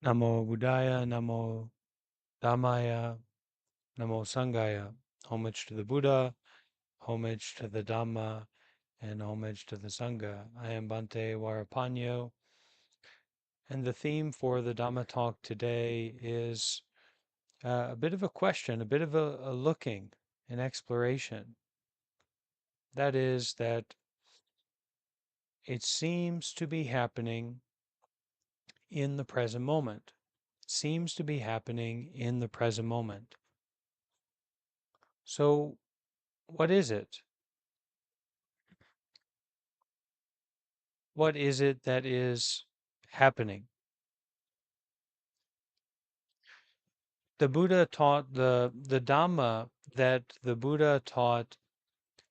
Namo Buddhaya, Namo Dhammaya, Namo Sanghaya. Homage to the Buddha, homage to the Dhamma, and homage to the Sangha. I am Bhante Warapanyo, and the theme for the Dhamma talk today is a bit of a question, a bit of a looking, an exploration. That is that it seems to be happening in the present moment. Seems to be happening in the present moment. So, what is it? What is it that is happening? The Buddha taught the Dhamma that the Buddha taught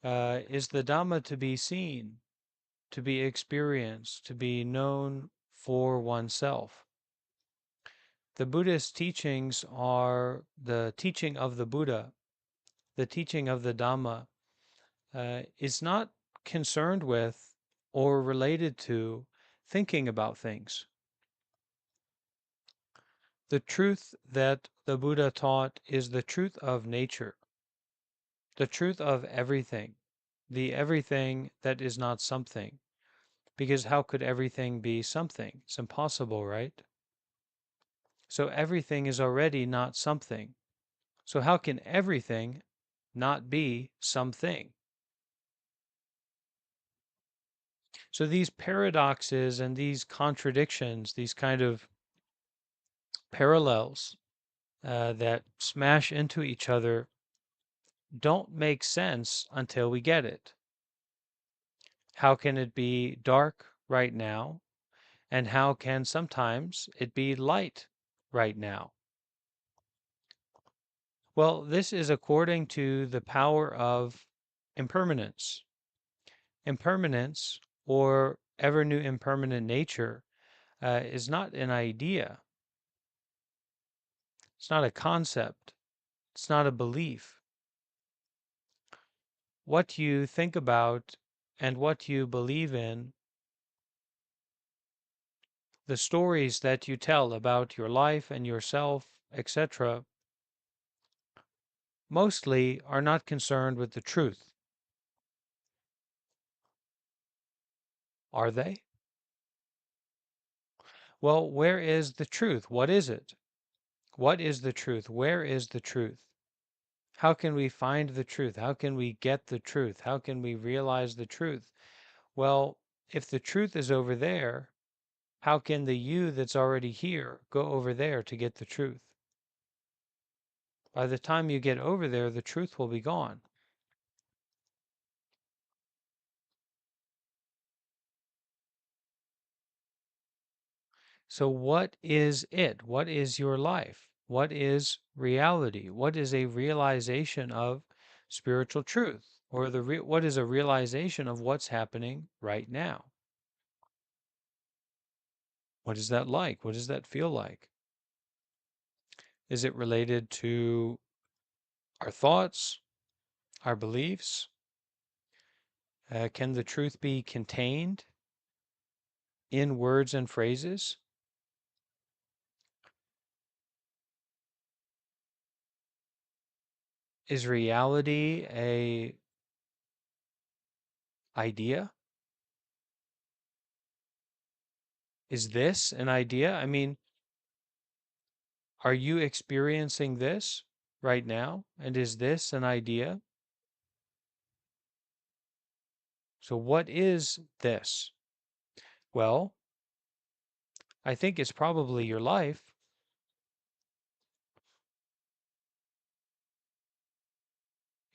is the Dhamma to be seen, to be experienced, to be known for oneself. The Buddhist teachings are the teaching of the Buddha, the teaching of the Dhamma, is not concerned with or related to thinking about things. The truth that the Buddha taught is the truth of nature, the truth of everything, the everything that is not something. Because how could everything be something? It's impossible, right? So everything is already not something. So how can everything not be something? So these paradoxes and these contradictions, these kind of parallels that smash into each other don't make sense until we get it. How can it be dark right now? And how can sometimes it be light right now? Well, this is according to the power of impermanence. Impermanence, or ever new impermanent nature, is not an idea. It's not a concept. It's not a belief. What you think about and what you believe in, the stories that you tell about your life and yourself, etc., mostly are not concerned with the truth. Are they? Well, where is the truth? What is it? What is the truth? Where is the truth? How can we find the truth? How can we get the truth? How can we realize the truth? Well, if the truth is over there, how can the you that's already here go over there to get the truth? By the time you get over there, the truth will be gone. So, what is it? What is your life? What is reality? What is a realization of spiritual truth? Or what is a realization of what's happening right now? What is that like? What does that feel like? Is it related to our thoughts, our beliefs? Can the truth be contained in words and phrases? Is reality a idea? Is this an idea? I mean, are you experiencing this right now? And is this an idea? So what is this? Well, I think it's probably your life.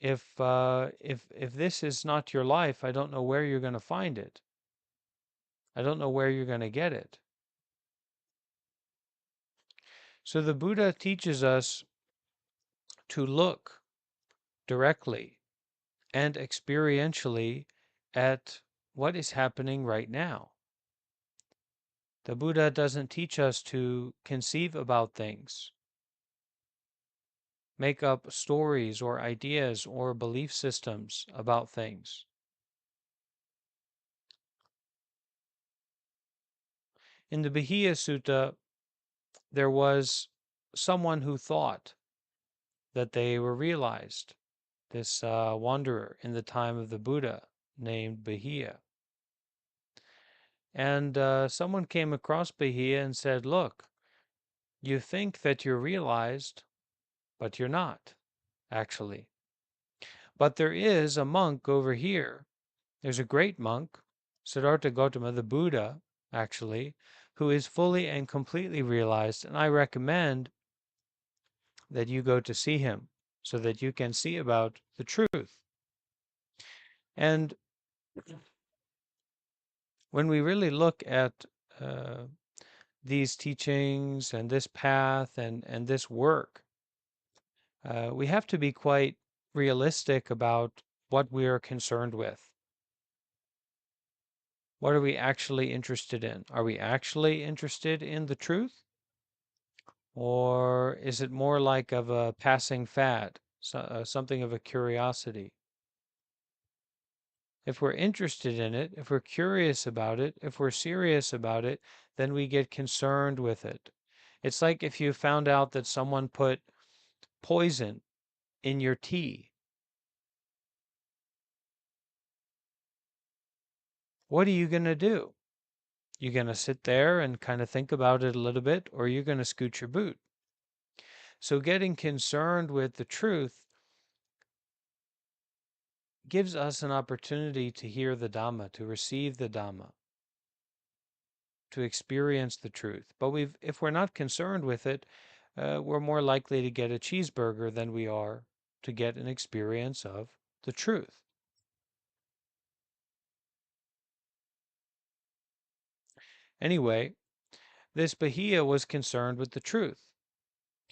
If this is not your life, I don't know where you're going to find it. I don't know where you're going to get it. So the Buddha teaches us to look directly and experientially at what is happening right now. The Buddha doesn't teach us to conceive about things, make up stories or ideas or belief systems about things. In the Bahia Sutta, there was someone who thought that they were realized, this wanderer in the time of the Buddha named Bahiya. And someone came across Bahiya and said, look, you think that you're realized, but you're not, actually. But there is a monk over here. There's a great monk, Siddhartha Gautama, the Buddha, actually, who is fully and completely realized. And I recommend that you go to see him so that you can see about the truth. And when we really look at these teachings and this path and this work, we have to be quite realistic about what we are concerned with. What are we actually interested in? Are we actually interested in the truth? Or is it more like of a passing fad, something of a curiosity? If we're interested in it, if we're curious about it, if we're serious about it, then we get concerned with it. It's like if you found out that someone put poison in your tea. What are you going to do? You're going to sit there and kind of think about it a little bit, or you're going to scoot your boot. So getting concerned with the truth gives us an opportunity to hear the Dhamma, to receive the Dhamma, to experience the truth. But if we're not concerned with it, we're more likely to get a cheeseburger than we are to get an experience of the truth. Anyway, this Bahiya was concerned with the truth.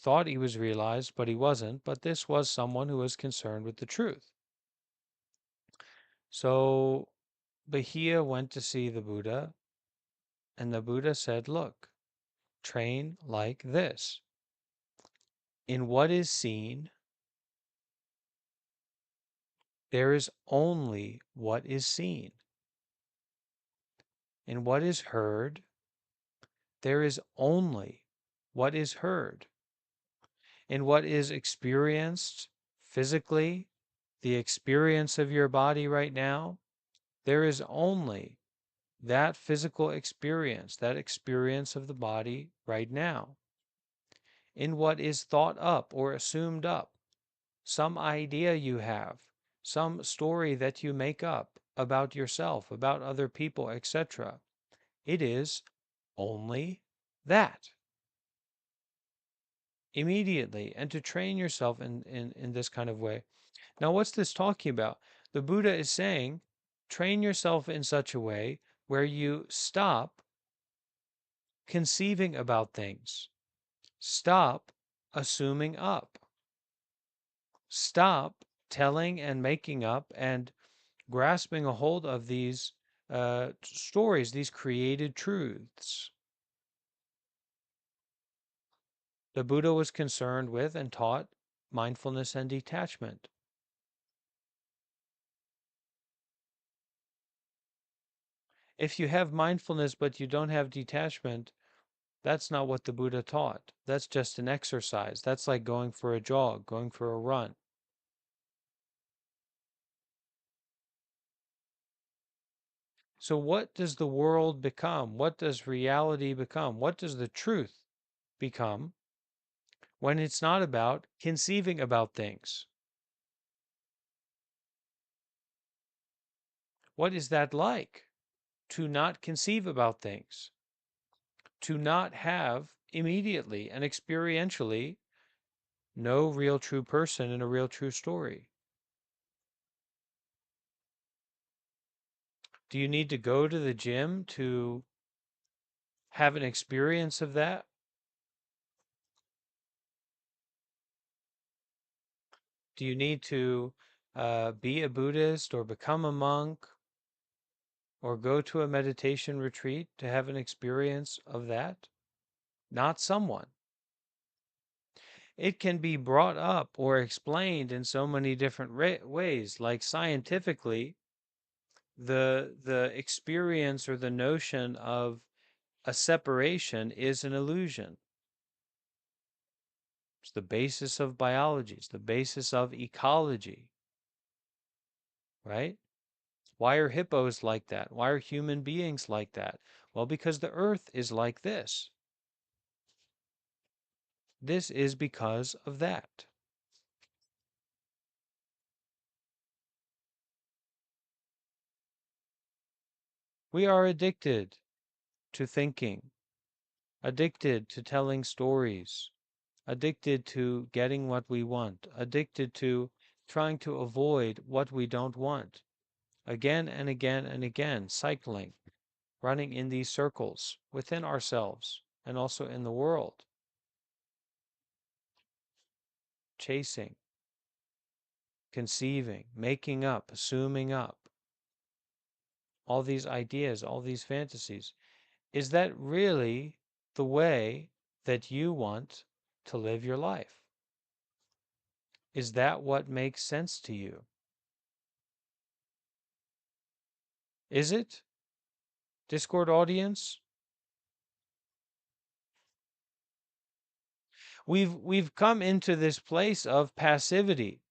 Thought he was realized, but he wasn't. But this was someone who was concerned with the truth. So Bahiya went to see the Buddha, and the Buddha said, look, train like this. In what is seen, there is only what is seen. In what is heard, there is only what is heard. In what is experienced physically, the experience of your body right now, there is only that physical experience, that experience of the body right now. In what is thought up or assumed up, some idea you have, some story that you make up about yourself, about other people, etc. It is only that. Immediately, and to train yourself in this kind of way. Now, what's this talking about? The Buddha is saying, train yourself in such a way where you stop conceiving about things, stop assuming up, stop telling and making up and grasping a hold of these stories, these created truths. The Buddha was concerned with and taught mindfulness and detachment. If you have mindfulness but you don't have detachment, that's not what the Buddha taught. That's just an exercise. That's like going for a jog, going for a run. So, what does the world become? What does reality become? What does the truth become when it's not about conceiving about things? What is that like? To not conceive about things, to not have immediately and experientially no real true person in a real true story. Do you need to go to the gym to have an experience of that? Do you need to be a Buddhist or become a monk or go to a meditation retreat to have an experience of that? Not someone. It can be brought up or explained in so many different ways, like scientifically, the experience or the notion of a separation is an illusion. It's the basis of biology. It's the basis of ecology, right? Why are hippos like that? Why are human beings like that? Well, because the earth is like this. This is because of that. We are addicted to thinking, addicted to telling stories, addicted to getting what we want, addicted to trying to avoid what we don't want, again and again and again, cycling, running in these circles within ourselves and also in the world, chasing, conceiving, making up, assuming up, all these ideas, all these fantasies. Is that really the way that you want to live your life? Is that what makes sense to you? Is it? Discord audience? We've come into this place of passivity.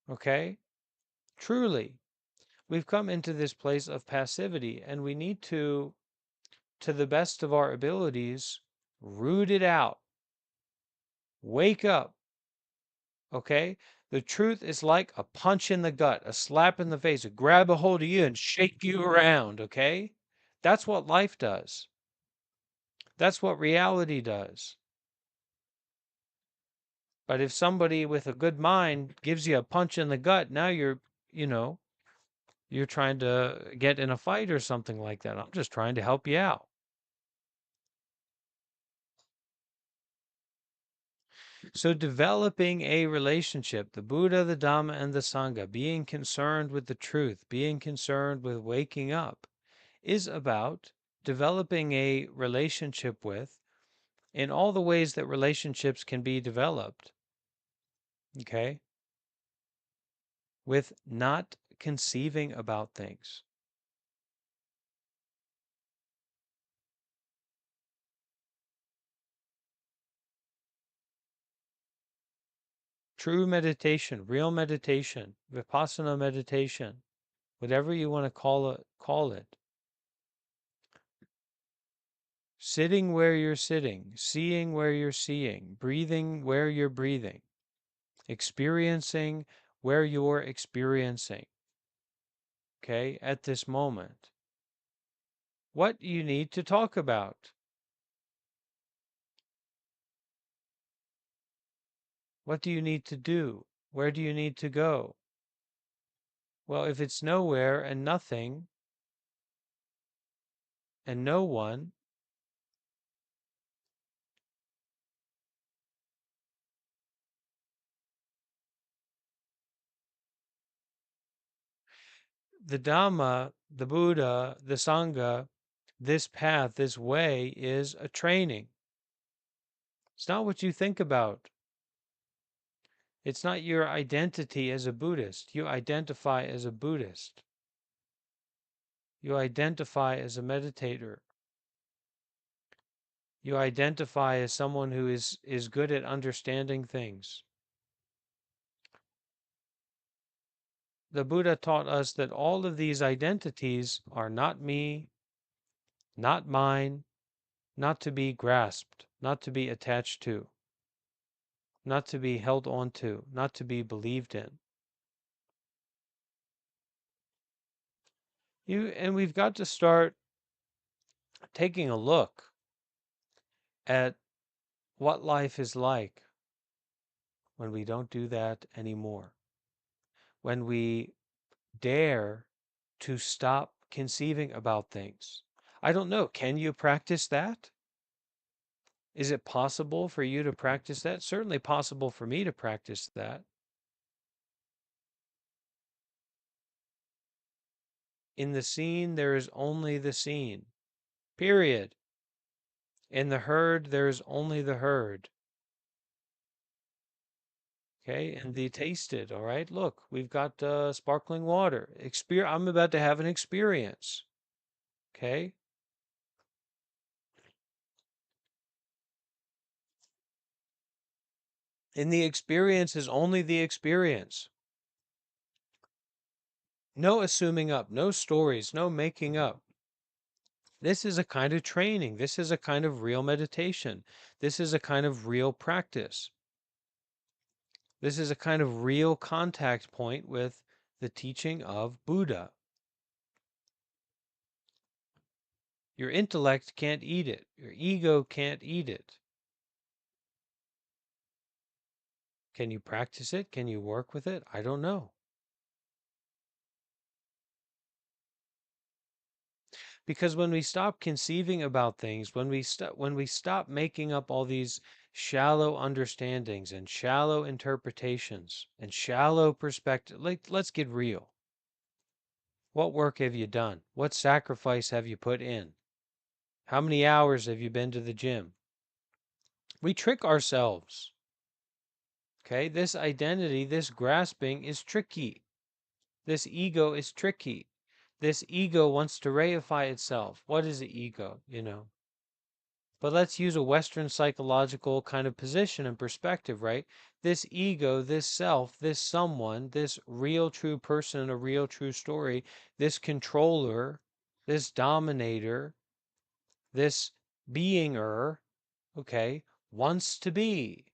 Okay? Truly. We've come into this place of passivity, and we need to the best of our abilities, root it out. Wake up. Okay? The truth is like a punch in the gut, a slap in the face, a grab a hold of you and shake you around. Okay? That's what life does. That's what reality does. But if somebody with a good mind gives you a punch in the gut, now you know, you're trying to get in a fight or something like that. I'm just trying to help you out. So, developing a relationship, the Buddha, the Dhamma, and the Sangha, being concerned with the truth, being concerned with waking up, is about developing a relationship with, in all the ways that relationships can be developed, okay, with not conceiving about things. True meditation, real meditation, vipassana meditation, whatever you want to call it. Sitting where you're sitting, seeing where you're seeing, breathing where you're breathing, experiencing where you're experiencing, okay, at this moment. What you need to talk about. What do you need to do? Where do you need to go? Well, if it's nowhere and nothing and no one, the Dhamma, the Buddha, the Sangha, this path, this way is a training. It's not what you think about. It's not your identity as a Buddhist. You identify as a Buddhist. You identify as a meditator. You identify as someone who is good at understanding things. The Buddha taught us that all of these identities are not me, not mine, not to be grasped, not to be attached to, not to be held on to, not to be believed in. And we've got to start taking a look at what life is like when we don't do that anymore. When we dare to stop conceiving about things. I don't know. Can you practice that? Is it possible for you to practice that? Certainly possible for me to practice that. In the seen, there is only the seen. Period. In the heard, there is only the heard. Okay, and the tasted. All right, look, we've got sparkling water. I'm about to have an experience. Okay, And the experience is only the experience. No assuming up, no stories, no making up. This is a kind of training. This is a kind of real meditation. This is a kind of real practice. This is a kind of real contact point with the teaching of Buddha. Your intellect can't eat it. Your ego can't eat it. Can you practice it? Can you work with it? I don't know. Because when we stop conceiving about things, when we stop making up all these shallow understandings and shallow interpretations and shallow perspective, like, let's get real. What work have you done? What sacrifice have you put in? How many hours have you been to the gym? We trick ourselves. Okay, this identity, this grasping is tricky. This ego is tricky. This ego wants to reify itself. What is the ego, But let's use a Western psychological kind of position and perspective, right? This ego, this self, this someone, this real true person, a real true story, this controller, this dominator, this beinger, okay, wants to be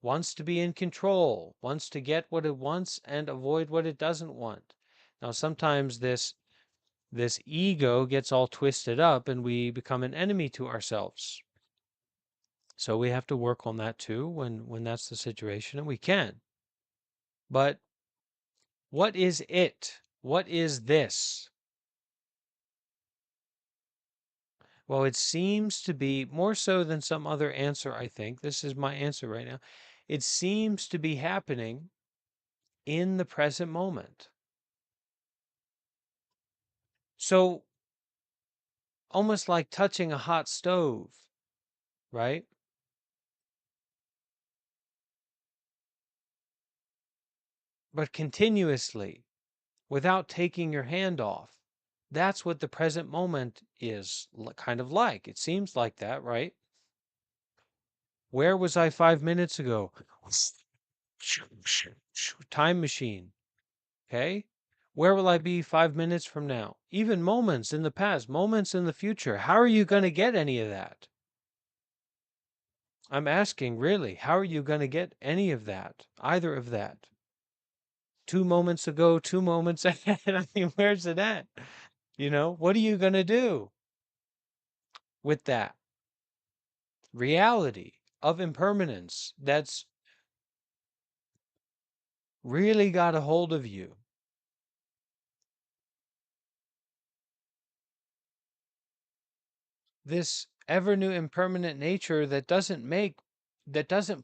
in control, wants to get what it wants and avoid what it doesn't want. Now, sometimes this ego gets all twisted up and we become an enemy to ourselves. So we have to work on that too when that's the situation, and we can. But what is it? What is this? Well, it seems to be more so than some other answer, I think. This is my answer right now. It seems to be happening in the present moment. So almost like touching a hot stove, right? But continuously, without taking your hand off. That's what the present moment is kind of like. It seems like that, right? Where was I 5 minutes ago? Time machine. Okay? Where will I be 5 minutes from now? Even moments in the past, moments in the future. How are you going to get any of that? I'm asking, really, how are you going to get any of that? Either of that? 2 moments ago, 2 moments ahead. I mean, where's it at? What are you going to do with that reality of impermanence that's really got a hold of you? This ever new impermanent nature that doesn't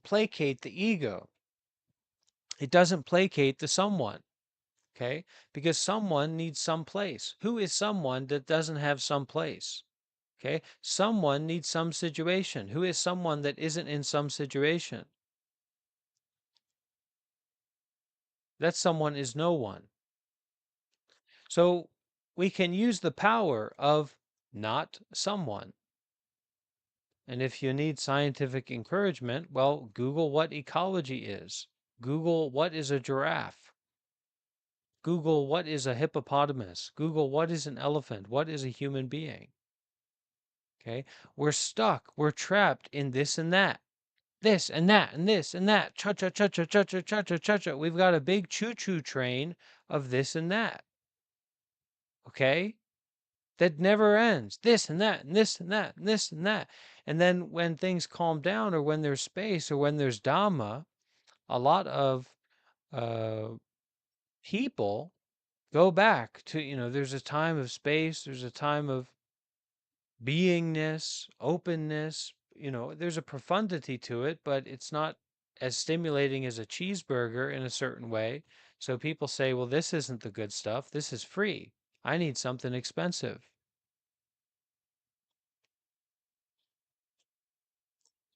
placate the ego. It doesn't placate the someone. Okay? Because someone needs some place. Who is someone that doesn't have some place? Okay? Someone needs some situation. Who is someone that isn't in some situation? That someone is no one. So we can use the power of not someone. And if you need scientific encouragement, well, Google what ecology is. Google what is a giraffe. Google what is a hippopotamus. Google what is an elephant. What is a human being? Okay? We're stuck. We're trapped in this and that. This and that and this and that. Cha cha cha cha cha cha cha cha cha cha. We've got a big choo choo train of this and that. Okay? That never ends. This and that and this and that and this and that. And then when things calm down or when there's space or when there's Dhamma, a lot of uh, people go back to, there's a time of space, there's a time of beingness, openness, there's a profundity to it, but it's not as stimulating as a cheeseburger in a certain way. So people say, well, this isn't the good stuff. This is free. I need something expensive.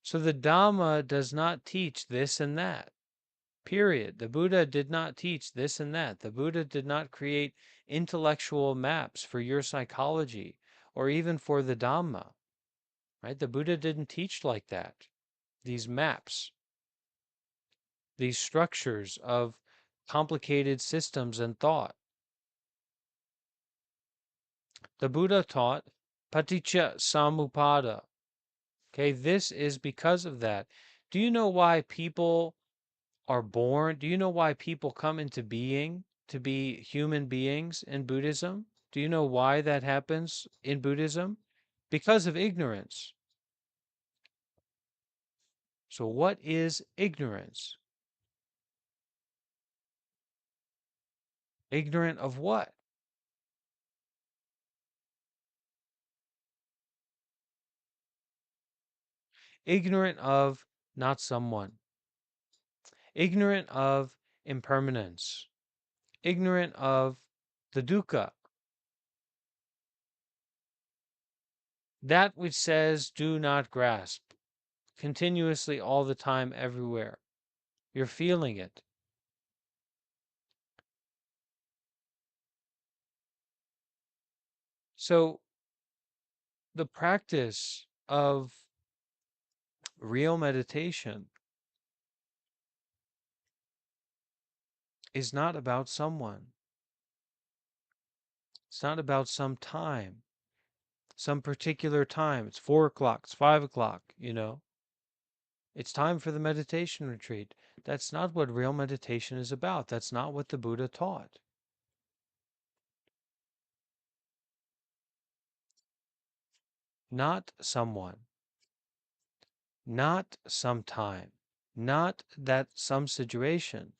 So the Dhamma does not teach this and that. Period. The Buddha did not teach this and that. The Buddha did not create intellectual maps for your psychology or even for the Dhamma. Right? The Buddha didn't teach like that. these maps, these structures of complicated systems and thought. The Buddha taught paticca samuppada. Okay, this is because of that. Do you know why people are born? Do you know why people come into being to be human beings in Buddhism? Do you know why that happens in Buddhism? Because of ignorance. So, what is ignorance? Ignorant of what? Ignorant of not someone, ignorant of impermanence, ignorant of the dukkha, that which says do not grasp, continuously all the time, everywhere. You're feeling it. So, the practice of real meditation is not about someone. It's not about some time, some particular time. It's 4 o'clock, it's 5 o'clock. It's time for the meditation retreat. That's not what real meditation is about. That's not what the Buddha taught. Not someone, not some time, not that some situation.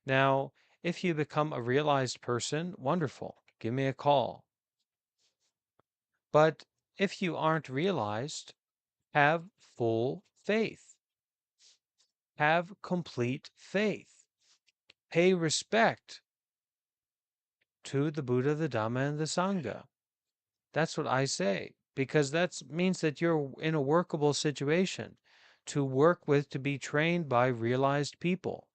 Now, if you become a realized person, wonderful. Give me a call. But if you aren't realized, have full faith. Have complete faith. Pay respect to the Buddha, the Dhamma, and the Sangha. That's what I say, because that means that you're in a workable situation to work with, to be trained by realized people.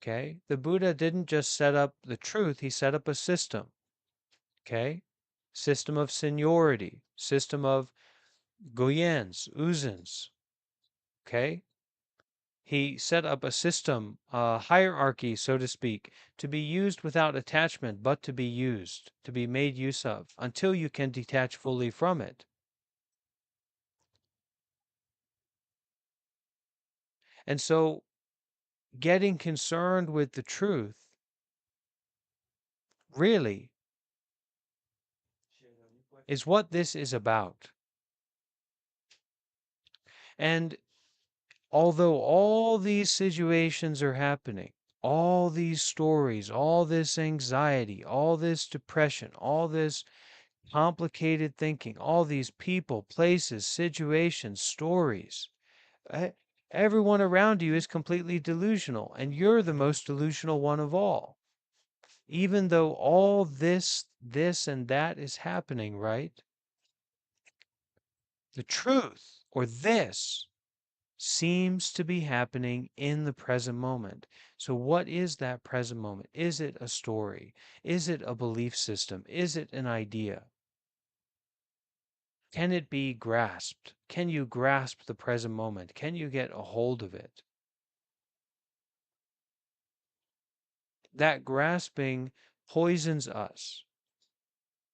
Okay? The Buddha didn't just set up the truth, he set up a system. Okay? System of seniority, system of goyens, uzens. Okay? He set up a system, a hierarchy, so to speak, to be used without attachment, but to be used, to be made use of, until you can detach fully from it. And so, getting concerned with the truth really is what this is about. And although all these situations are happening, all these stories, all this anxiety, all this depression, all this complicated thinking, all these people, places, situations, stories, eh, everyone around you is completely delusional, and you're the most delusional one of all. Even though all this, and that is happening, right? The truth, or this, seems to be happening in the present moment. So, what is that present moment? Is it a story? Is it a belief system? Is it an idea? Can it be grasped? Can you grasp the present moment? Can you get a hold of it? That grasping poisons us.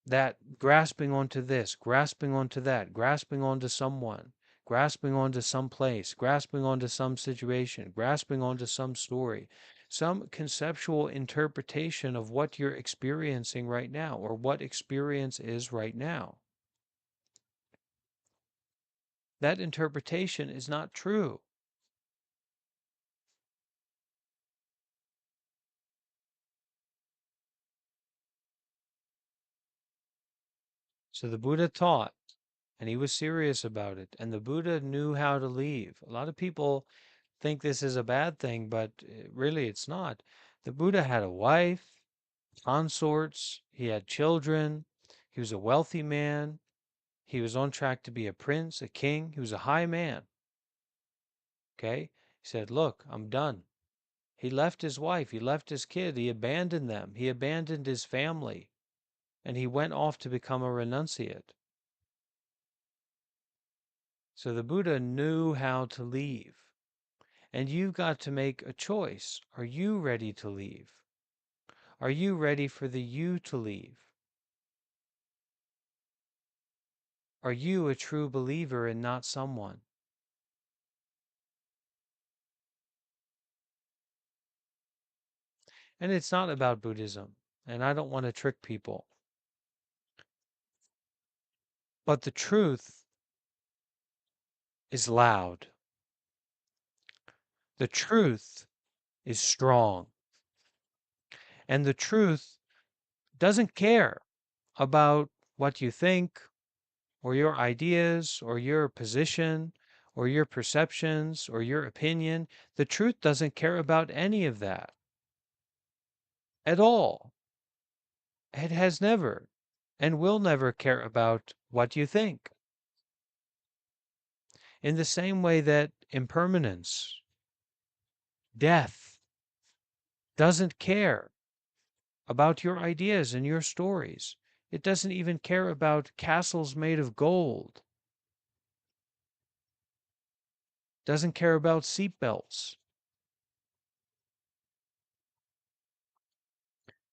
That grasping onto this, grasping onto that, grasping onto someone, grasping onto some place, grasping onto some situation, grasping onto some story, some conceptual interpretation of what you're experiencing right now or what experience is right now. That interpretation is not true. So the Buddha taught, and he was serious about it, and the Buddha knew how to leave. A lot of people think this is a bad thing, but really it's not. The Buddha had a wife, consorts, he had children, he was a wealthy man, he was on track to be a prince, a king, he was a high man. Okay? He said, look, I'm done. He left his wife, he left his kid, he abandoned them, he abandoned his family, and he went off to become a renunciate. So the Buddha knew how to leave. And you've got to make a choice. Are you ready to leave? Are you ready for the you to leave? Are you a true believer and not someone? And it's not about Buddhism, and I don't want to trick people. But the truth is loud. The truth is strong. And the truth doesn't care about what you think or your ideas or your position or your perceptions or your opinion. The truth doesn't care about any of that at all. It has never and will never care about what you think. In the same way that impermanence, death, doesn't care about your ideas and your stories. It doesn't even care about castles made of gold. Doesn't care about seatbelts.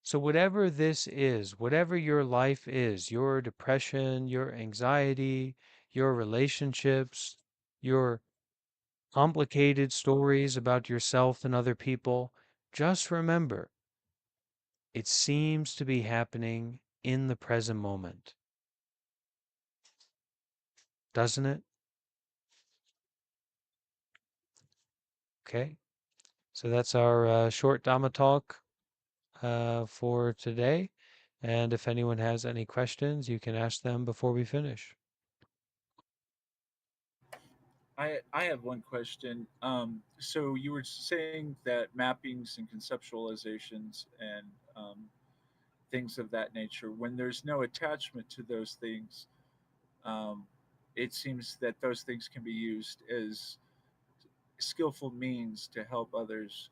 So, whatever this is, whatever your life is, your depression, your anxiety, your relationships, your complicated stories about yourself and other people, just remember it seems to be happening in the present moment, doesn't it? Okay, so that's our short Dhamma talk for today. And if anyone has any questions, you can ask them before we finish. I have one question. So you were saying that mappings and conceptualizations and things of that nature, when there's no attachment to those things, um, it seems that those things can be used as skillful means to help others.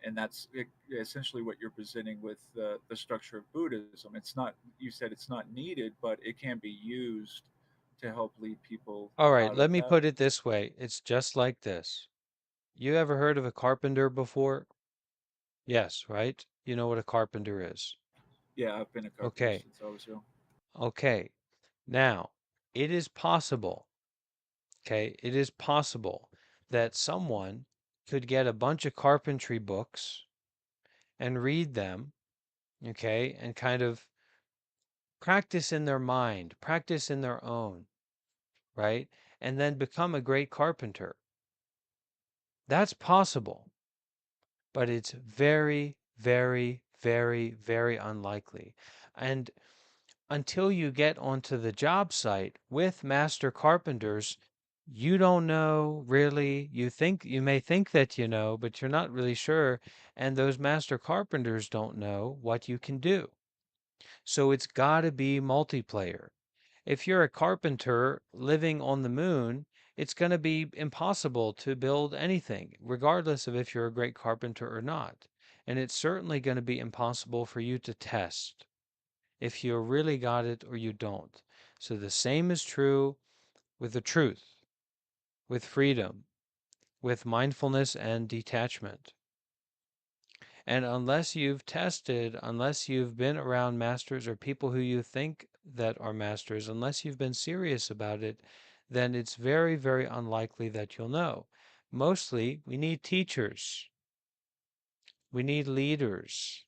And that's essentially what you're presenting with the structure of Buddhism. It's not, you said it's not needed, but it can be used to help lead people All right, out of let me that. put it this way. It's just like this. You ever heard of a carpenter before? Yes, right? You know what a carpenter is. Yeah, I've been a carpenter Okay, since I was young. okay. Now, it is possible, okay, it is possible that someone could get a bunch of carpentry books and read them, okay, and kind of practice in their mind, practice in their own, right? And then become a great carpenter. That's possible, but it's very, very, very, very unlikely. And until you get onto the job site with master carpenters, you don't know really. You may think that you know, but you're not really sure. And those master carpenters don't know what you can do. So it's got to be multiplayer. If you're a carpenter living on the moon, it's going to be impossible to build anything, regardless of if you're a great carpenter or not. And it's certainly going to be impossible for you to test if you really got it or you don't. So the same is true with the truth, with freedom, with mindfulness and detachment. And unless you've tested, unless you've been around masters or people who you think that are masters, unless you've been serious about it, then it's very, very unlikely that you'll know. Mostly, we need teachers. We need leaders.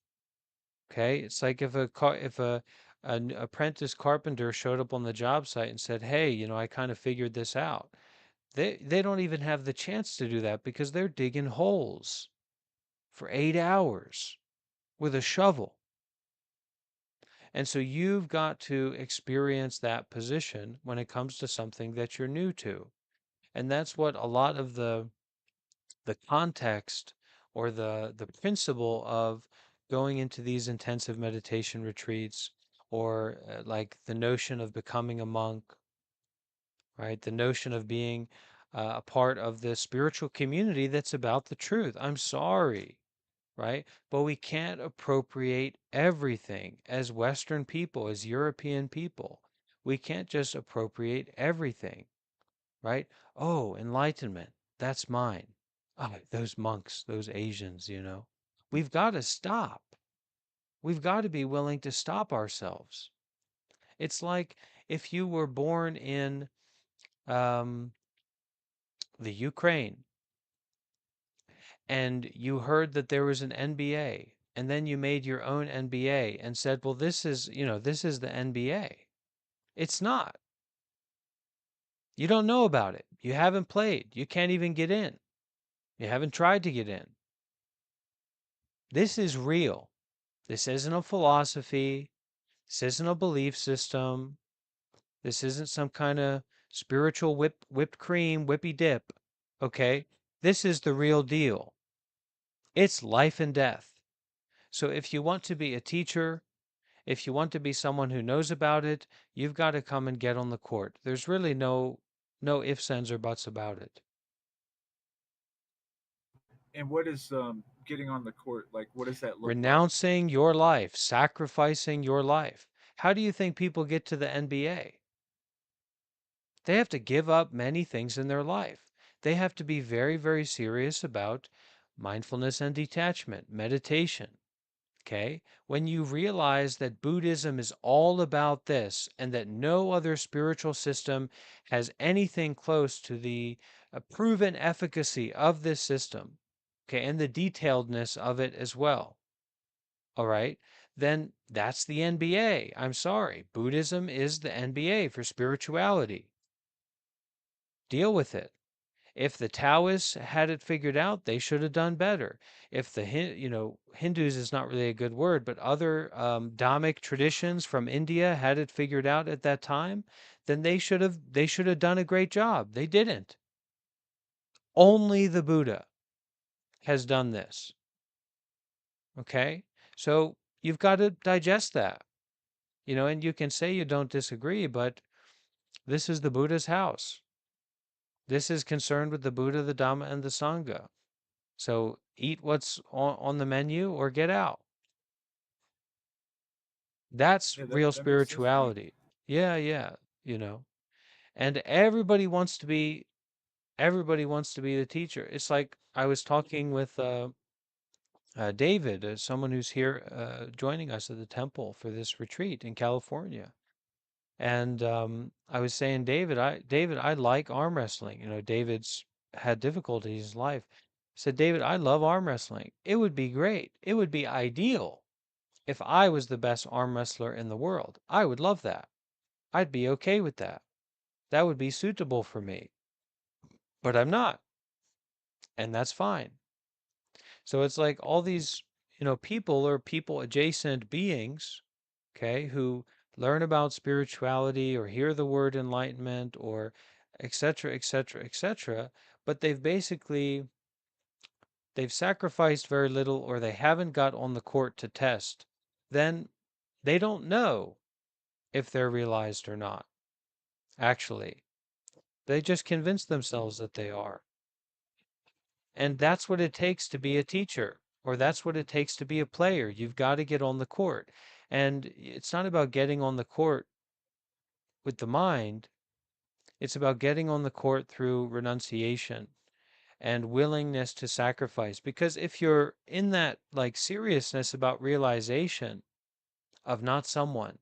Okay? It's like if an apprentice carpenter showed up on the job site and said, "Hey, I kind of figured this out." They don't even have the chance to do that because they're digging holes for 8 hours with a shovel. And so you've got to experience that position when it comes to something that you're new to. And that's what a lot of the context or the principle of going into these intensive meditation retreats or like the notion of becoming a monk, right? The notion of being a part of the spiritual community that's about the truth. I'm sorry, right? But we can't appropriate everything as Western people, as European people. We can't just appropriate everything. right? Oh, enlightenment, that's mine. Ah, those monks, those Asians, you know. We've got to stop. We've got to be willing to stop ourselves. It's like if you were born in um, the Ukraine and you heard that there was an NBA and then you made your own NBA and said, well, this is, this is the NBA. It's not. You don't know about it. You haven't played. You can't even get in. You haven't tried to get in. This is real. This isn't a philosophy. This isn't a belief system. This isn't some kind of spiritual whipped cream, whippy dip. Okay? This is the real deal. It's life and death. So if you want to be a teacher, if you want to be someone who knows about it, you've got to come and get on the court. There's really no ifs, ands, or buts about it. And what is getting on the court like? What does that look like? Renouncing your life, sacrificing your life. How do you think people get to the NBA? They have to give up many things in their life. They have to be very, very serious about mindfulness and detachment, meditation. Okay? When you realize that Buddhism is all about this and that no other spiritual system has anything close to the proven efficacy of this system, okay, and the detailedness of it as well, all right, then that's the NBA. I'm sorry. Buddhism is the NBA for spirituality. Deal with it. If the Taoists had it figured out, they should have done better. If the Hindus is not really a good word, but other Dhammic traditions from India had it figured out at that time, then they should have done a great job. They didn't. Only the Buddha has done this. Okay? So you've got to digest that. And you can say you don't disagree, but this is the Buddha's house. This is concerned with the Buddha, the Dhamma, and the Sangha. So eat what's on the menu or get out. That's Yeah, real that makes sense to me. spirituality. Yeah, yeah, you know. And everybody wants to be the teacher. It's like I was talking with David, someone who's here joining us at the temple for this retreat in California. And I was saying, David, I like arm wrestling. David's had difficulties in his life. I said, David, I love arm wrestling. It would be great. It would be ideal if I was the best arm wrestler in the world. I would love that. I'd be okay with that. That would be suitable for me. But I'm not, and that's fine. So it's like all these, people or people adjacent beings, okay, who learn about spirituality or hear the word enlightenment or etc., etc., etc., but they've sacrificed very little or they haven't got on the court to test, then they don't know if they're realized or not, actually. They just convince themselves that they are. And that's what it takes to be a teacher, or that's what it takes to be a player. You've got to get on the court. And it's not about getting on the court with the mind, it's about getting on the court through renunciation and willingness to sacrifice. Because if you're in that like seriousness about realization of not someone,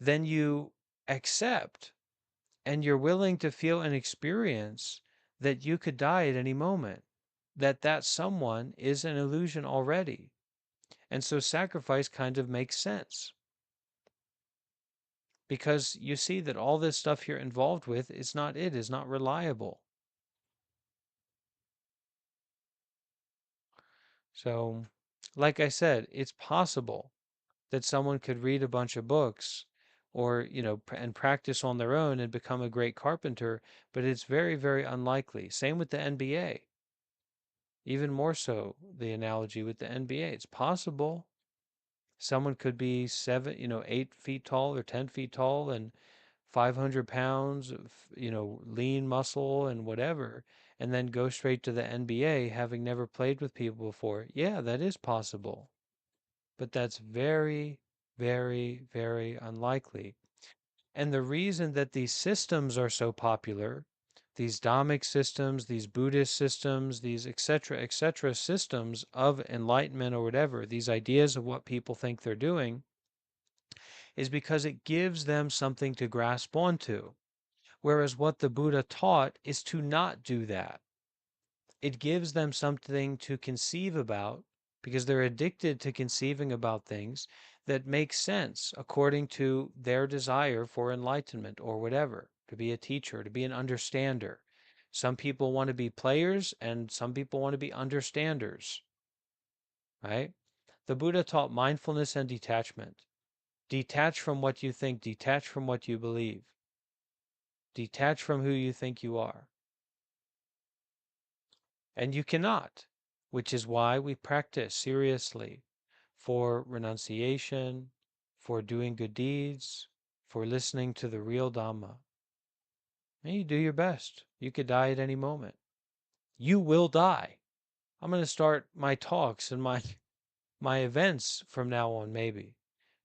then you accept and you're willing to feel and experience that you could die at any moment, that someone is an illusion already. And so sacrifice kind of makes sense because you see that all this stuff you're involved with is not reliable. So, like I said, it's possible that someone could read a bunch of books or, and practice on their own and become a great carpenter, but it's very, very unlikely. Same with the NBA. Even more so, the analogy with the NBA. It's possible someone could be 8 feet tall or 10 feet tall and 500 pounds of, lean muscle and whatever, and then go straight to the NBA having never played with people before. Yeah, that is possible, but that's very, very, very unlikely. And the reason that these systems are so popular, these Dhammic systems, these Buddhist systems, these etc. systems of enlightenment or whatever, these ideas of what people think they're doing, is because it gives them something to grasp onto. Whereas what the Buddha taught is to not do that. It gives them something to conceive about because they're addicted to conceiving about things that make sense according to their desire for enlightenment or whatever, to be a teacher, to be an understander. Some people want to be players and some people want to be understanders, right? The Buddha taught mindfulness and detachment. Detach from what you think, detach from what you believe, detach from who you think you are. And you cannot, which is why we practice seriously for renunciation, for doing good deeds, for listening to the real Dhamma. And you do your best. You could die at any moment. You will die. I'm going to start my talks and my events from now on, maybe,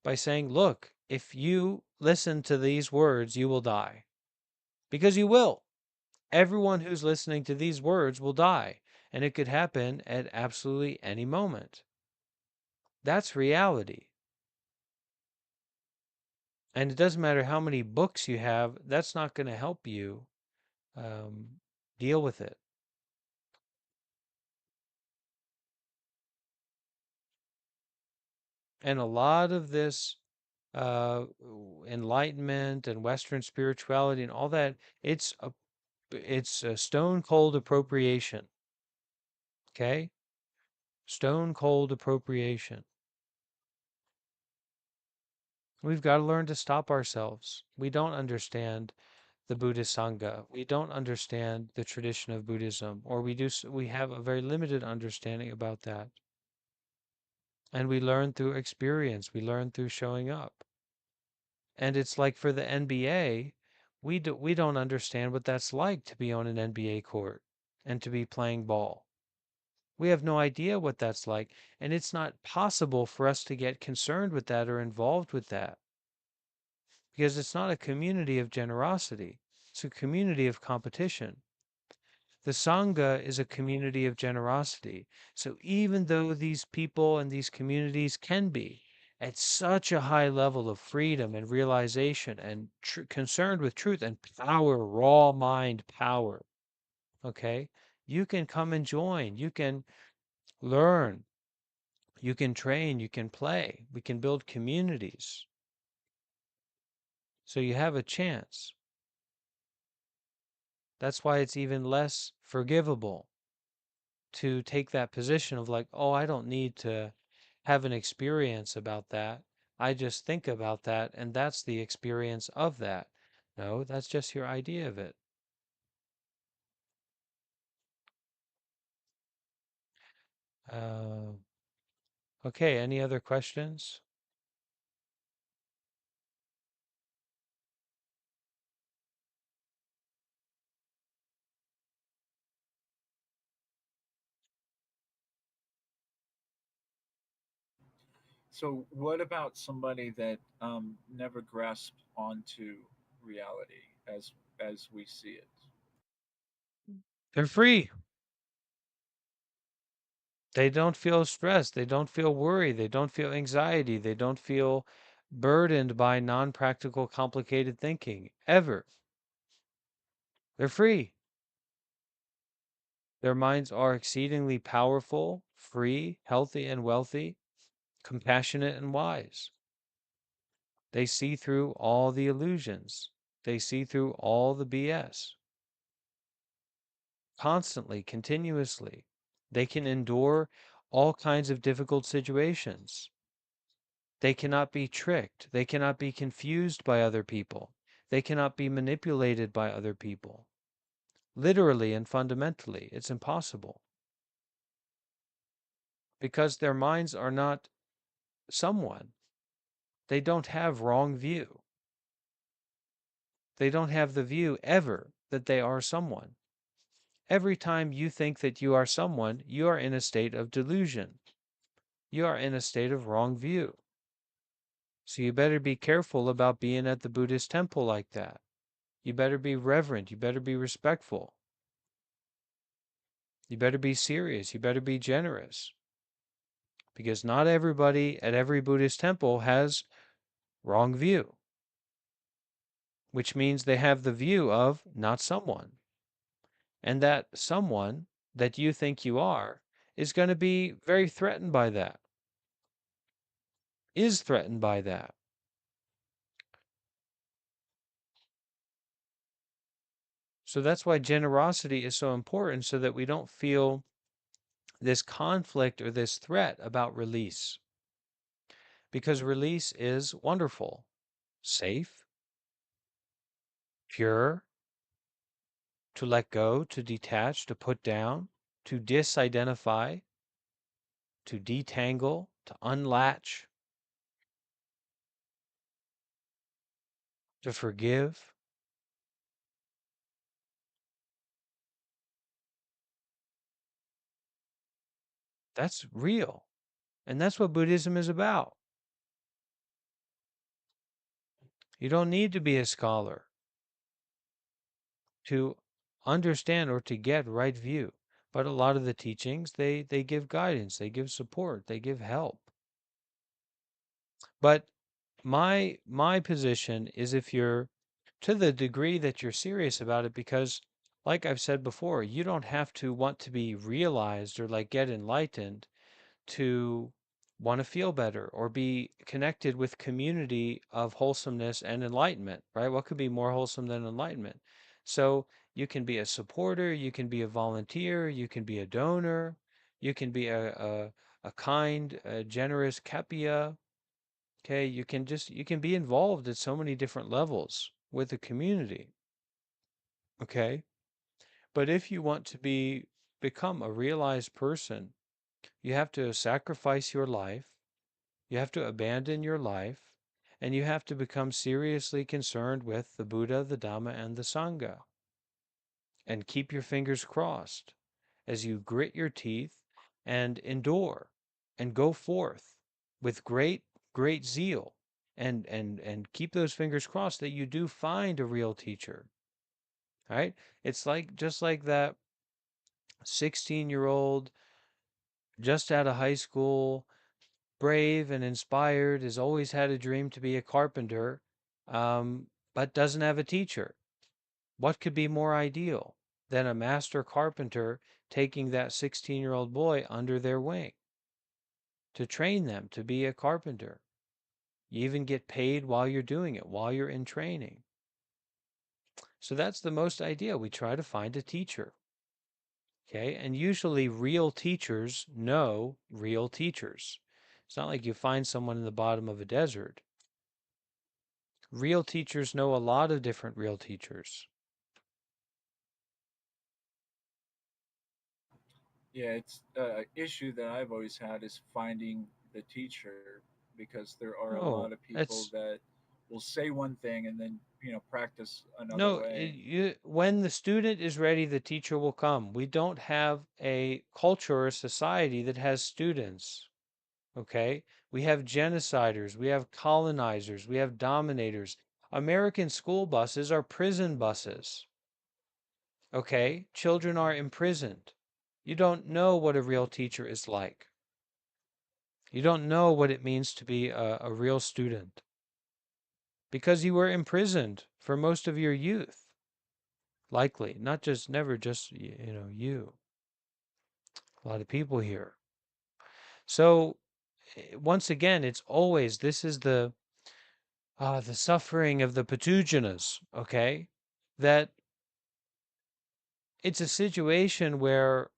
by saying, look, if you listen to these words, you will die. Because you will. Everyone who's listening to these words will die, and it could happen at absolutely any moment. That's reality. And it doesn't matter how many books you have, that's not going to help you deal with it. And a lot of this uh, enlightenment and Western spirituality and all that, it's a stone cold appropriation. Okay? Stone cold appropriation. We've got to learn to stop ourselves. We don't understand the Buddhist Sangha. We don't understand the tradition of Buddhism, or we have a very limited understanding about that. And we learn through experience. We learn through showing up. And it's like for the NBA, we don't understand what that's like to be on an NBA court and to be playing ball. We have no idea what that's like, and it's not possible for us to get concerned with that or involved with that because it's not a community of generosity. It's a community of competition. The Sangha is a community of generosity. So even though these people and these communities can be at such a high level of freedom and realization and concerned with truth and power, raw mind power, okay, you can come and join. You can learn. You can train. You can play. We can build communities. So you have a chance. That's why it's even less forgivable to take that position of like, oh, I don't need to have an experience about that. I just think about that, and that's the experience of that. No, that's just your idea of it. Uh, okay, any other questions? So, what about somebody that never grasped onto reality as we see it? They're free. They don't feel stressed. They don't feel worry. They don't feel anxiety. They don't feel burdened by non practical, complicated thinking ever. They're free. Their minds are exceedingly powerful, free, healthy, and wealthy, compassionate, and wise. They see through all the illusions. They see through all the BS. Constantly, continuously. They can endure all kinds of difficult situations. They cannot be tricked. They cannot be confused by other people. They cannot be manipulated by other people. Literally and fundamentally, it's impossible. Because their minds are not someone. They don't have wrong view. They don't have the view ever that they are someone. Every time you think that you are someone, you are in a state of delusion. You are in a state of wrong view. So you better be careful about being at the Buddhist temple like that. You better be reverent. You better be respectful. You better be serious. You better be generous. Because not everybody at every Buddhist temple has wrong view, which means they have the view of not someone. And that someone that you think you are is going to be very threatened by that, is threatened by that. So that's why generosity is so important, so that we don't feel this conflict or this threat about release. Because release is wonderful, safe, pure, to let go, to detach, to put down, to disidentify, to detangle, to unlatch, to forgive. That's real. And that's what Buddhism is about. You don't need to be a scholar to understand or to get right view. But a lot of the teachings, they give guidance, they give support, they give help. But my position is, if you're to the degree that you're serious about it, because like I've said before, you don't have to want to be realized or like get enlightened to want to feel better or be connected with community of wholesomeness and enlightenment, right? What could be more wholesome than enlightenment? So you can be a supporter, you can be a volunteer, you can be a donor, you can be a kind, a generous kepia. Okay, you can be involved at so many different levels with the community. Okay, but if you want to become a realized person, you have to sacrifice your life. You have to abandon your life, and you have to become seriously concerned with the Buddha, the Dhamma, and the Sangha. And keep your fingers crossed as you grit your teeth and endure and go forth with great zeal, and keep those fingers crossed that you do find a real teacher. Right? It's like just like that 16-year-old just out of high school, brave and inspired, has always had a dream to be a carpenter, but doesn't have a teacher. What could be more ideal than a master carpenter taking that 16-year-old boy under their wing to train them to be a carpenter? You even get paid while you're doing it, while you're in training. So that's the most ideal. We try to find a teacher. Okay, and usually real teachers know real teachers. It's not like you find someone in the bottom of a desert. Real teachers know a lot of different real teachers. Yeah, it's an issue that I've always had is finding the teacher, because there are a lot Oh, of people it's that will say one thing and then practice another no, way. when the student is ready, the teacher will come. We don't have a culture or society that has students. Okay? We have genociders, we have colonizers, we have dominators. American school buses are prison buses. Okay? Children are imprisoned. You don't know what a real teacher is like. You don't know what it means to be a real student because you were imprisoned for most of your youth. Likely, not just never just you. A lot of people here. So once again, it's always this is the suffering of the Patujanas, okay? That it's a situation where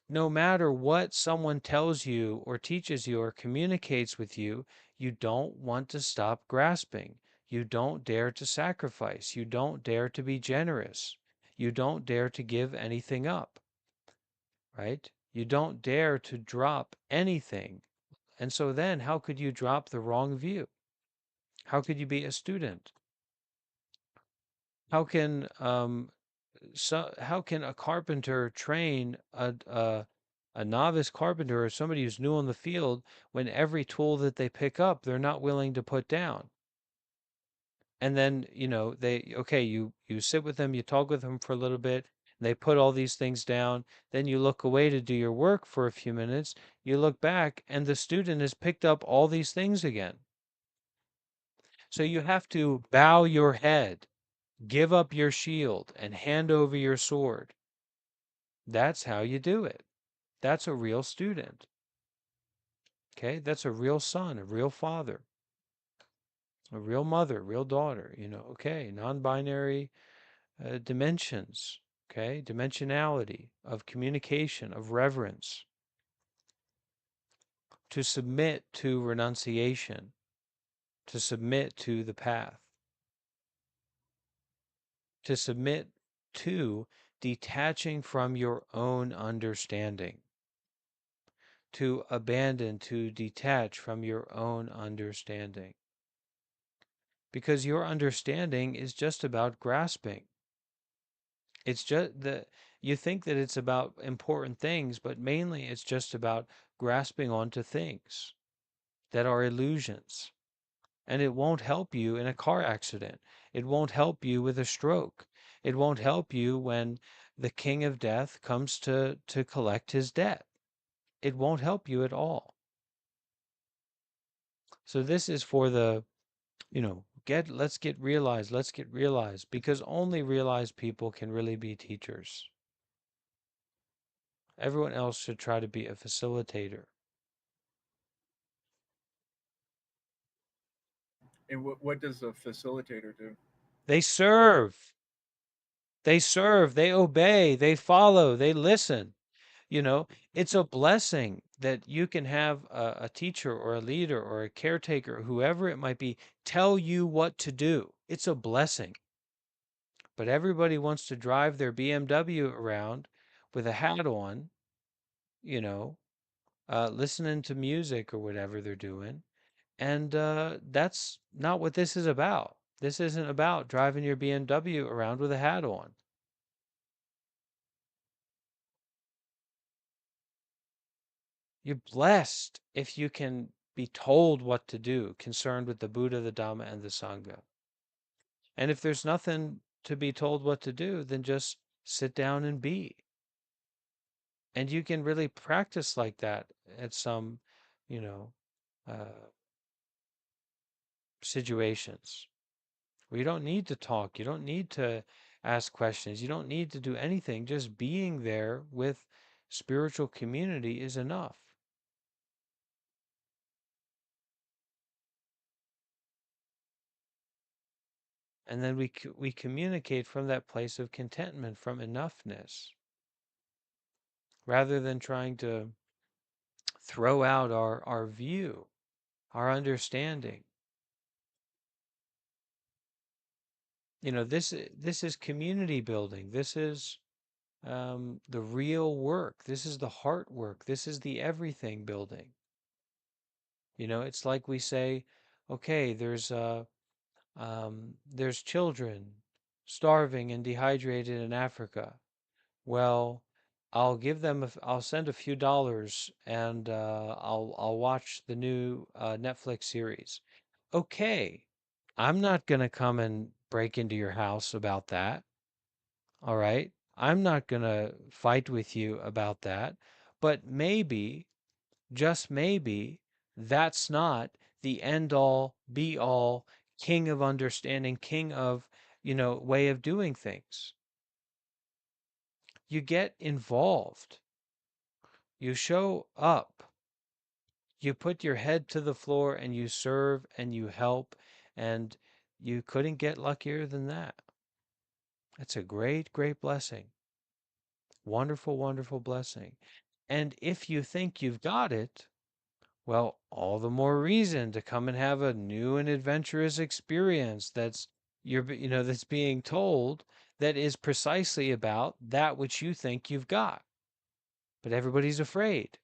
no matter what someone tells you or teaches you or communicates with you, you don't want to stop grasping. You don't dare to sacrifice. You don't dare to be generous. You don't dare to give anything up, right? You don't dare to drop anything. And so then, how could you drop the wrong view? How could you be a student? How can how can a carpenter train a novice carpenter or somebody who's new on the field when every tool that they pick up they're not willing to put down? And then, you sit with them, you talk with them for a little bit, and they put all these things down. Then you look away to do your work for a few minutes. You look back, and the student has picked up all these things again. So you have to bow your head, give up your shield, and hand over your sword. That's how you do it. That's a real student. Okay, that's a real son, a real father, a real mother, real daughter. Okay, non-binary dimensions. Okay, dimensionality of communication, of reverence, to submit to renunciation, to submit to the path, to submit to detaching from your own understanding, to abandon, to detach from your own understanding. Because your understanding is just about grasping. It's just that you think that it's about important things, but mainly it's just about grasping onto things that are illusions. And it won't help you in a car accident. It won't help you with a stroke. It won't help you when the king of death comes to collect his debt. It won't help you at all. So this is for the, let's get realized, because only realized people can really be teachers. Everyone else should try to be a facilitator. And what does a facilitator do? They serve, they obey, they follow, they listen. It's a blessing that you can have a teacher or a leader or a caretaker, whoever it might be, tell you what to do. It's a blessing. But everybody wants to drive their BMW around with a hat on, you know, listening to music or whatever they're doing. And that's not what this is about. This isn't about driving your BMW around with a hat on. You're blessed if you can be told what to do, concerned with the Buddha, the Dhamma, and the Sangha. And if there's nothing to be told what to do, then just sit down and be. And you can really practice like that at some, you know, uh, situations where you don't need to talk, you don't need to ask questions, you don't need to do anything. Just being there with spiritual community is enough. And then we communicate from that place of contentment, from enoughness, rather than trying to throw out our view, our understanding. This is community building. This is the real work. This is the heart work. This is the everything building. It's like we say, okay, there's children starving and dehydrated in Africa. Well, I'll send a few dollars, and I'll watch the new Netflix series. Okay, I'm not gonna come and break into your house about that. All right, I'm not gonna fight with you about that. But maybe, just maybe, that's not the end all, be all, king of understanding, king of, way of doing things. You get involved. You show up. You put your head to the floor and you serve and you help, and you couldn't get luckier than that. It's a great, great blessing. Wonderful, wonderful blessing. And if you think you've got it, well, all the more reason to come and have a new and adventurous experience that's being told, that is precisely about that which you think you've got. But everybody's afraid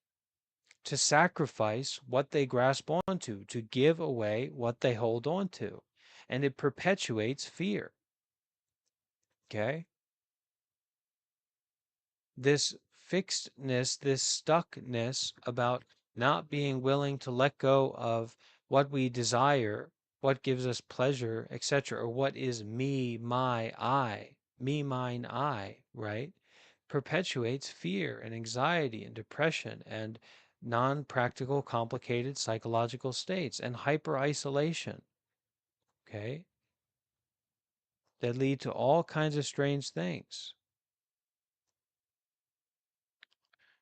to sacrifice what they grasp onto, to give away what they hold on to. And it perpetuates fear. Okay? This fixedness, this stuckness about not being willing to let go of what we desire, what gives us pleasure, etc., or what is me, my, I, me, mine, I, right? Perpetuates fear and anxiety and depression and non practical, complicated psychological states and hyper isolation, okay, that lead to all kinds of strange things.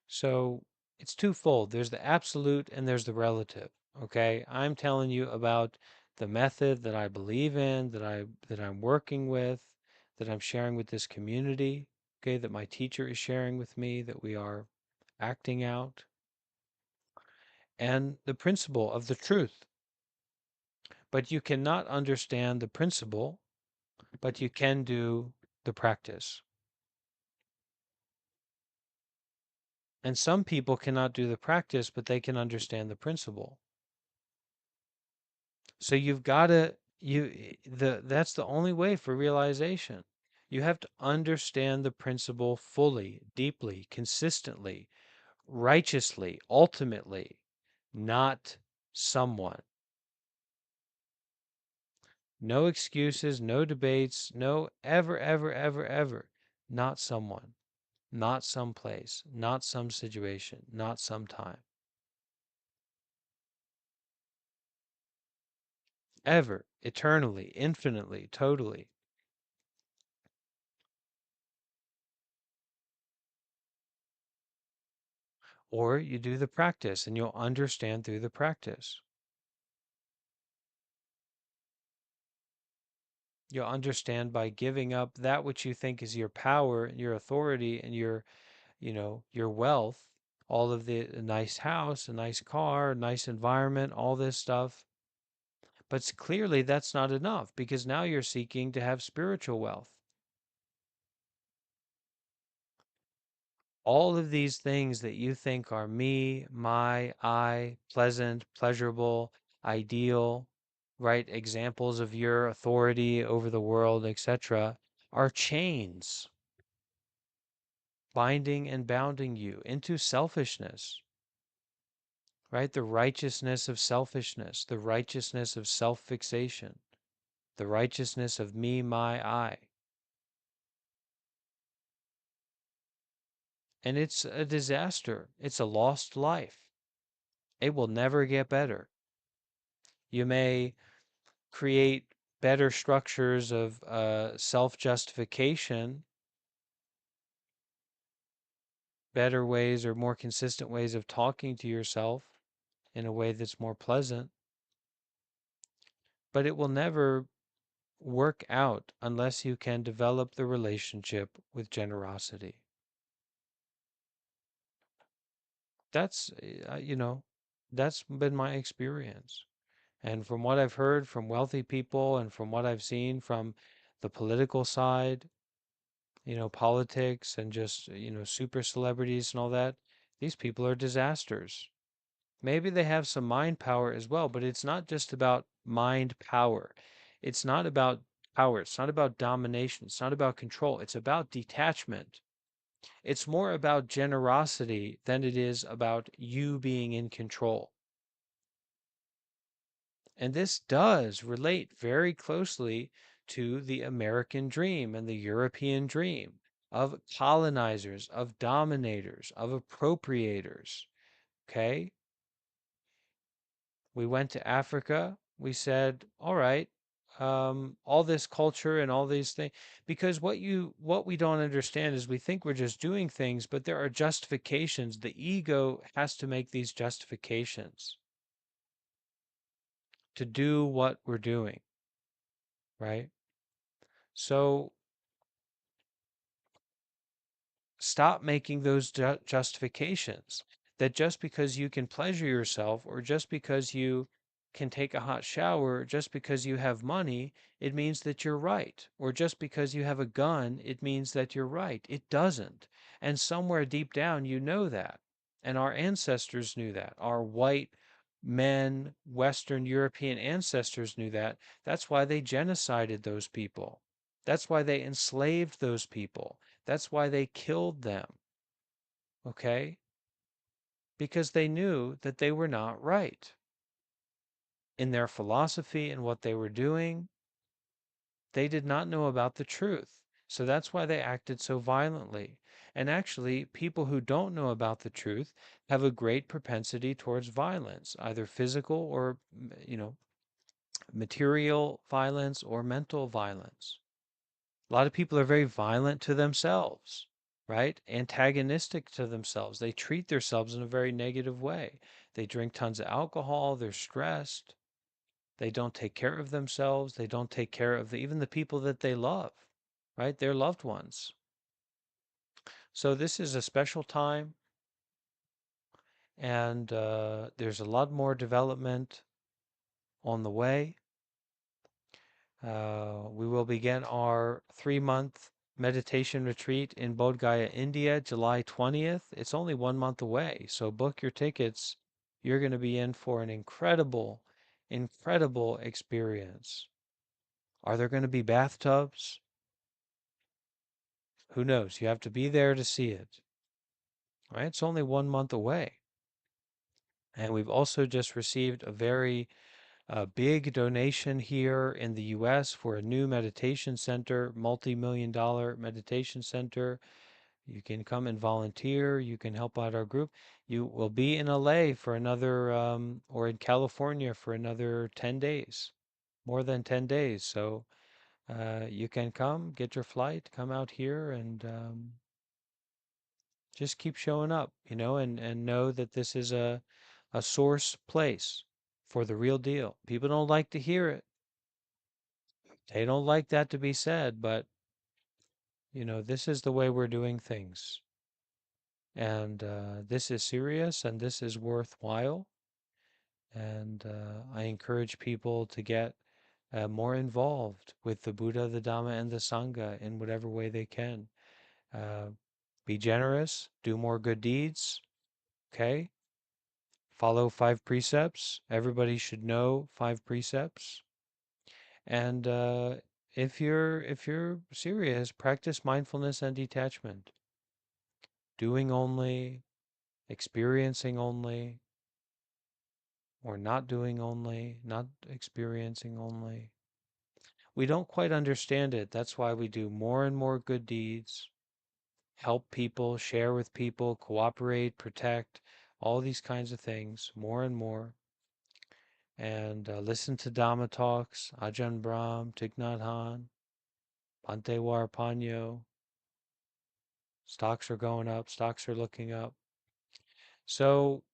So it's twofold. There's the absolute and there's the relative. Okay, I'm telling you about the method that I believe in, that I'm working with, that I'm sharing with this community. Okay, that my teacher is sharing with me, that we are acting out, and the principle of the truth. But you cannot understand the principle, but you can do the practice. And some people cannot do the practice, but they can understand the principle. So you've got to that's the only way for realization. You have to understand the principle fully, deeply, consistently, righteously, ultimately, not someone. No excuses, no debates, no ever, ever, ever, ever. Not someone, not some place, not some situation, not some time. Ever, eternally, infinitely, totally. Or you do the practice and you'll understand through the practice. You'll understand by giving up that which you think is your power, your authority, and your wealth, all of the a nice house, a nice car, a nice environment, all this stuff. But clearly that's not enough because now you're seeking to have spiritual wealth. All of these things that you think are me, my, I, pleasant, pleasurable, ideal, right? Examples of your authority over the world, etc., are chains binding and bounding you into selfishness, right? The righteousness of selfishness, the righteousness of self fixation, the righteousness of me, my, I. And it's a disaster. It's a lost life. It will never get better. You may create better structures of self justification, better ways or more consistent ways of talking to yourself in a way that's more pleasant, but it will never work out unless you can develop the relationship with generosity. That's, that's been my experience. And from what I've heard from wealthy people and from what I've seen from the political side, politics and just, super celebrities and all that, these people are disasters. Maybe they have some mind power as well, but it's not just about mind power. It's not about power. It's not about domination. It's not about control. It's about detachment. It's more about generosity than it is about you being in control. And this does relate very closely to the American dream and the European dream of colonizers, of dominators, of appropriators. Okay? We went to Africa. We said, all right, all this culture and all these things, because what we don't understand is we think we're just doing things, but there are justifications. The ego has to make these justifications to do what we're doing, right? So stop making those justifications that just because you can pleasure yourself or just because you can take a hot shower, just because you have money, it means that you're right. Or just because you have a gun, it means that you're right. It doesn't. And somewhere deep down, you know that. And our ancestors knew that. Our white men, Western European ancestors knew that. That's why they genocided those people. That's why they enslaved those people. That's why they killed them, okay? Because they knew that they were not right. in their philosophy and what they were doing, they did not know about the truth. So that's why they acted so violently. And actually, people who don't know about the truth have a great propensity towards violence, either physical or, material violence or mental violence. A lot of people are very violent to themselves, right? Antagonistic to themselves. They treat themselves in a very negative way. They drink tons of alcohol, they're stressed, they don't take care of themselves, they don't take care of even the people that they love, right? Their loved ones. So this is a special time, and there's a lot more development on the way. We will begin our 3-month meditation retreat in Bodh Gaya, India, July 20th. It's only 1 month away, so book your tickets. You're going to be in for an incredible, incredible experience. Are there going to be bathtubs? Who knows? You have to be there to see it. Right? It's only 1 month away. And we've also just received a very big donation here in the US for a new meditation center, multi-million-dollar meditation center. You can come and volunteer. You can help out our group. You will be in LA for another, or in California for another 10 days, more than 10 days. So you can come, get your flight, come out here, and just keep showing up, and know that this is a source place for the real deal. People don't like to hear it. They don't like that to be said, but this is the way we're doing things. And this is serious and this is worthwhile. And I encourage people to get more involved with the Buddha, the Dhamma, and the Sangha in whatever way they can. Uh, be generous, do more good deeds, okay? Follow 5 precepts. Everybody should know 5 precepts. And if you're serious, practice mindfulness and detachment. Doing only, experiencing only, or not doing only, not experiencing only. We don't quite understand it. That's why we do more and more good deeds, help people, share with people, cooperate, protect, all these kinds of things, more and more. And listen to Dhamma talks, Ajahn Brahm, Thich Nhat Hanh, Bhante Warpanyo. Stocks are going up, stocks are looking up. So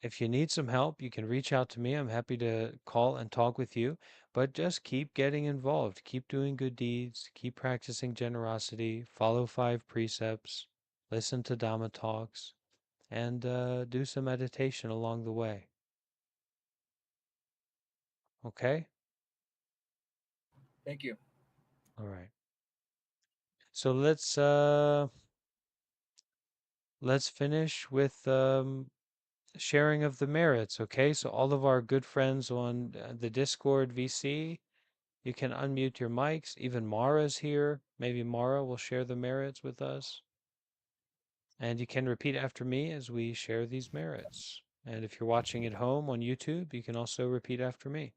if you need some help, you can reach out to me. I'm happy to call and talk with you, but just keep getting involved. Keep doing good deeds, keep practicing generosity, follow 5 precepts, listen to Dhamma talks, and do some meditation along the way. Okay? Thank you. All right. So let's finish with sharing of the merits, okay? So all of our good friends on the Discord VC, you can unmute your mics. Even Mara's here. Maybe Mara will share the merits with us. And you can repeat after me as we share these merits. And if you're watching at home on YouTube, you can also repeat after me.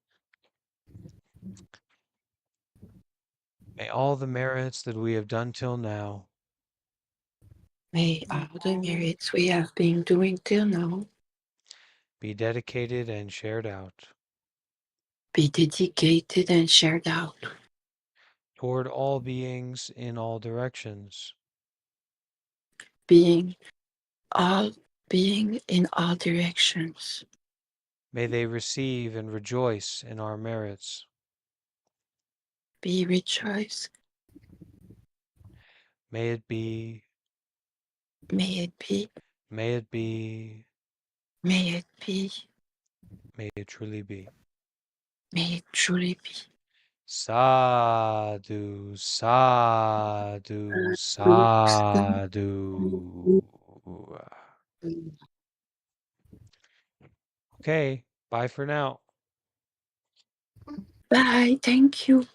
May all the merits that we have done till now May all the merits we have been doing till now be dedicated and shared out be dedicated and shared out toward all beings in all directions. being all being in all directions. May they receive and rejoice in our merits. Be rejoice. May it be, May it be. may it be, May it be. may it truly be. May it truly be. Sadhu, sadhu, sadhu. Okay, bye for now. Bye. Thank you.